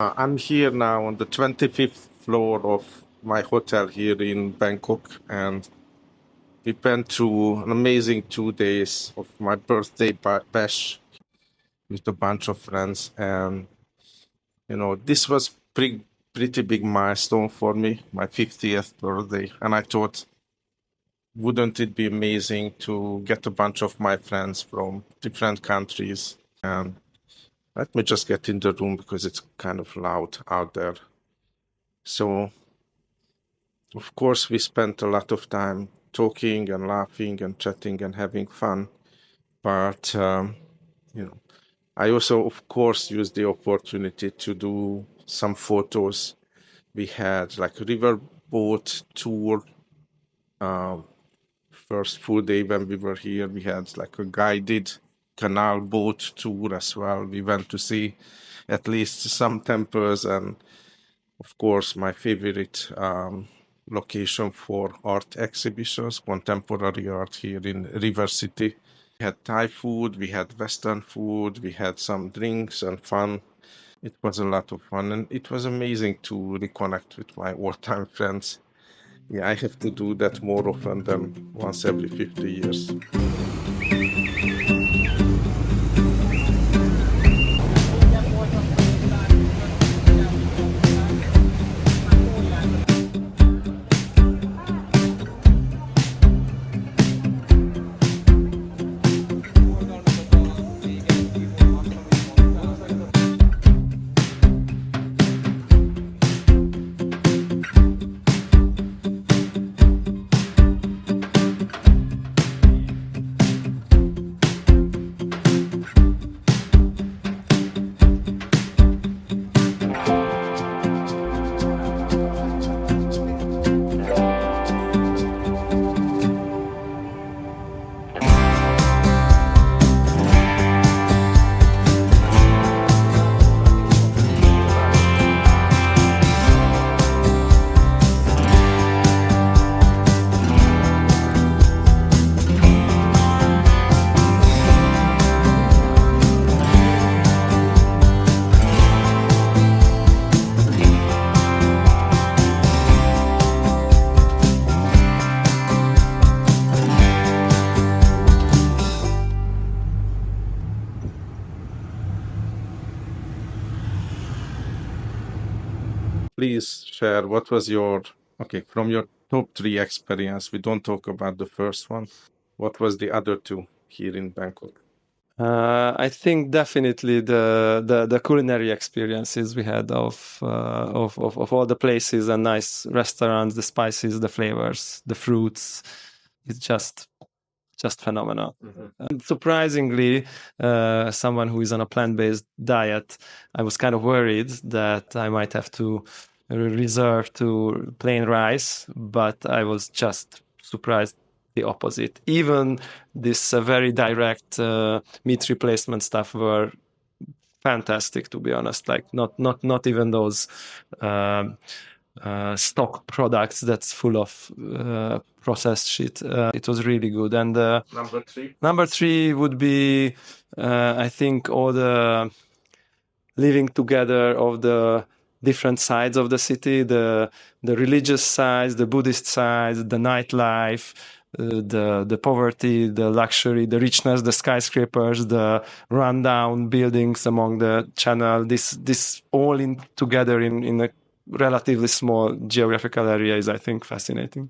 I'm here now on the 25th floor of my hotel here in Bangkok, and we went through an amazing 2 days of my birthday bash with a bunch of friends. And, this was pretty big milestone for me, my 50th birthday. And I thought, wouldn't it be amazing to get a bunch of my friends from different countries? And let me just get in the room because it's kind of loud out there. So, of course, we spent a lot of time talking and laughing and chatting and having fun. But, you know, I also, of course, used the opportunity to do some photos. We had like a riverboat tour. First full day when we were here, we had like a guided canal boat tour as well. We went to see at least some temples and, of course, my favorite location for art exhibitions, contemporary art here in River City. We had Thai food, we had Western food, we had some drinks and fun. It was a lot of fun, and it was amazing to reconnect with my old-time friends. Yeah, I have to do that more often than once every 50 years. Please share what was okay, from your top three experience. We don't talk about the first one. What was the other two here in Bangkok? I think definitely the culinary experiences we had of all the places and nice restaurants, the spices, the flavors, the fruits. It's just phenomenal. And surprisingly, someone who is on a plant-based diet, I was kind of worried that I might have to resort to plain rice, but I was just surprised the opposite. Even this very direct meat replacement stuff were fantastic, to be honest. Like not even those stock products that's full of processed shit. It was really good. And Number three? number three would be, I think, all the living together of the different sides of the city, the religious sides, the Buddhist sides, the nightlife, the poverty, the luxury, the richness, the skyscrapers, the rundown buildings along the channel. This all in together in a relatively small geographical area is, I think, fascinating.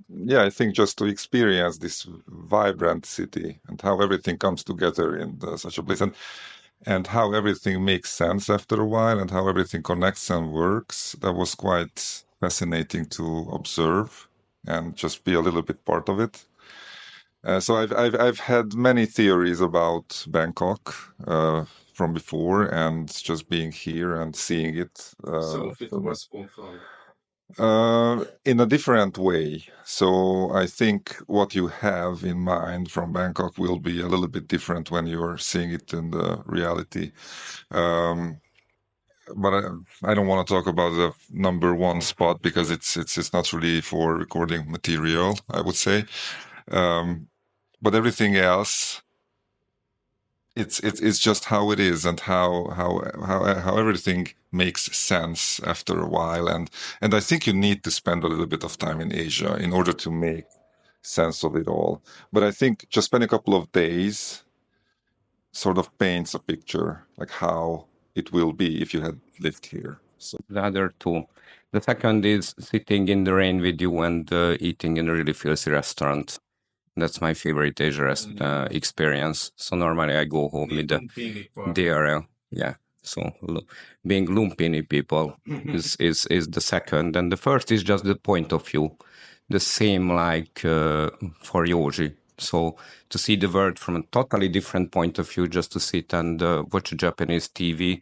Yeah, I think just to experience this vibrant city and how everything comes together in such a place, and how everything makes sense after a while, and how everything connects and works. That was quite fascinating to observe and just be a little bit part of it. So I've had many theories about Bangkok from before, and just being here and seeing it. So it was confirmed. In a different way. So I think what you have in mind from Bangkok will be a little bit different when you're seeing it in the reality. But I don't want to talk about the number one spot because it's not really for recording material, I would say. But everything else it's just how it is, and how everything makes sense after a while, and I think you need to spend a little bit of time in Asia in order to make sense of it all. But I think just spending a couple of days sort of paints a picture like how it will be if you had lived here. So The other two. The second is sitting in the rain with you and eating in a really filthy restaurant. That's my favorite Asia experience. So normally I go home with the DRL. Yeah. So being Lumpini people is the second, and the first is just the point of view, the same like for Yoji. So to see the world from a totally different point of view, just to sit and watch Japanese TV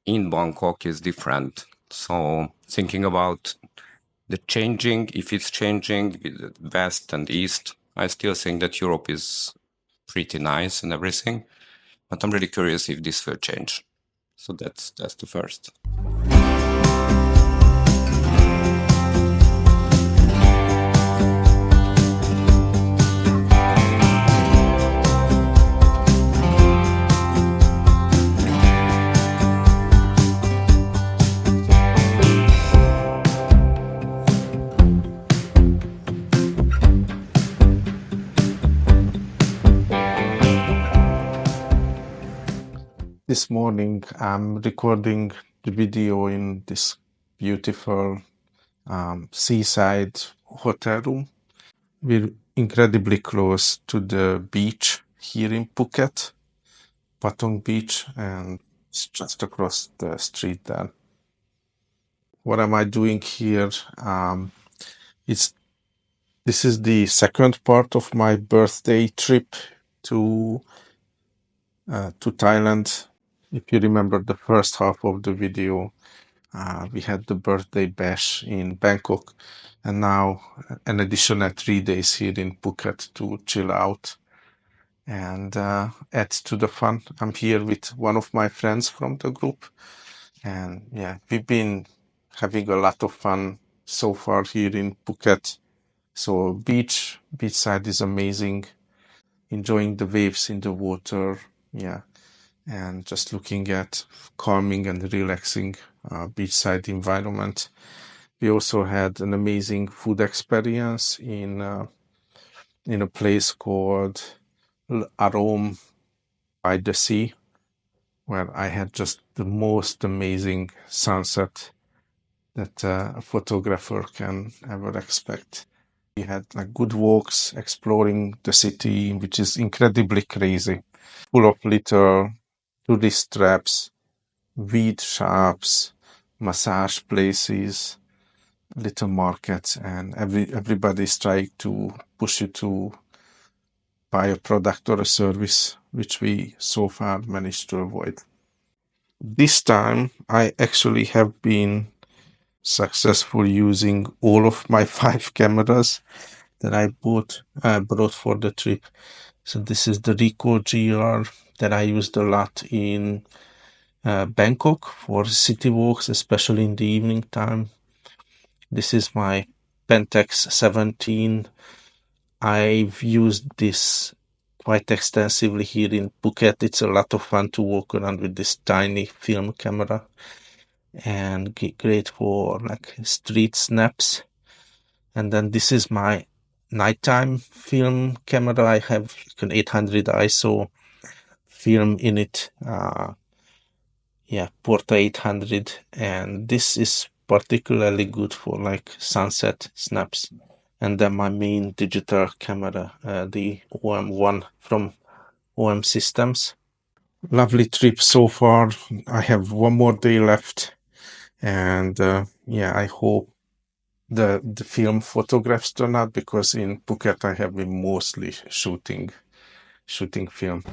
in Bangkok is different. So thinking about the changing, if it's changing with the West and East, I still think that Europe is pretty nice and everything, but I'm really curious if this will change. So that's the first. This morning, I'm recording the video in this beautiful seaside hotel room. We're incredibly close to the beach here in Phuket, Patong Beach, and it's just across the street there. What am I doing here? This is the second part of my birthday trip to Thailand. If you remember the first half of the video, we had the birthday bash in Bangkok, and now an additional 3 days here in Phuket to chill out and add to the fun. I'm here with one of my friends from the group, and yeah, we've been having a lot of fun so far here in Phuket. So beachside is amazing, enjoying the waves in the water, yeah, and just looking at calming and relaxing beachside environment. We also had an amazing food experience in a place called Arom by the sea, where I had just the most amazing sunset that a photographer can ever expect. We had like good walks exploring the city, which is incredibly crazy, full of little tourist traps, weed shops, massage places, little markets, and everybody's trying to push you to buy a product or a service, which we so far managed to avoid. This time, I actually have been successful using all of my 5 cameras that I brought for the trip. So this is the Ricoh GR that I used a lot in Bangkok for city walks, especially in the evening time. This is my Pentax 17. I've used this quite extensively here in Phuket. It's a lot of fun to walk around with this tiny film camera, and great for like street snaps. And then this is my nighttime film camera. I have like an 800 ISO film in it. Porta 800, and this is particularly good for like sunset snaps. And then my main digital camera, the OM1 from OM Systems. Lovely trip so far. I have one more day left, and I hope the film photographs turn out, because in Phuket I have been mostly shooting film.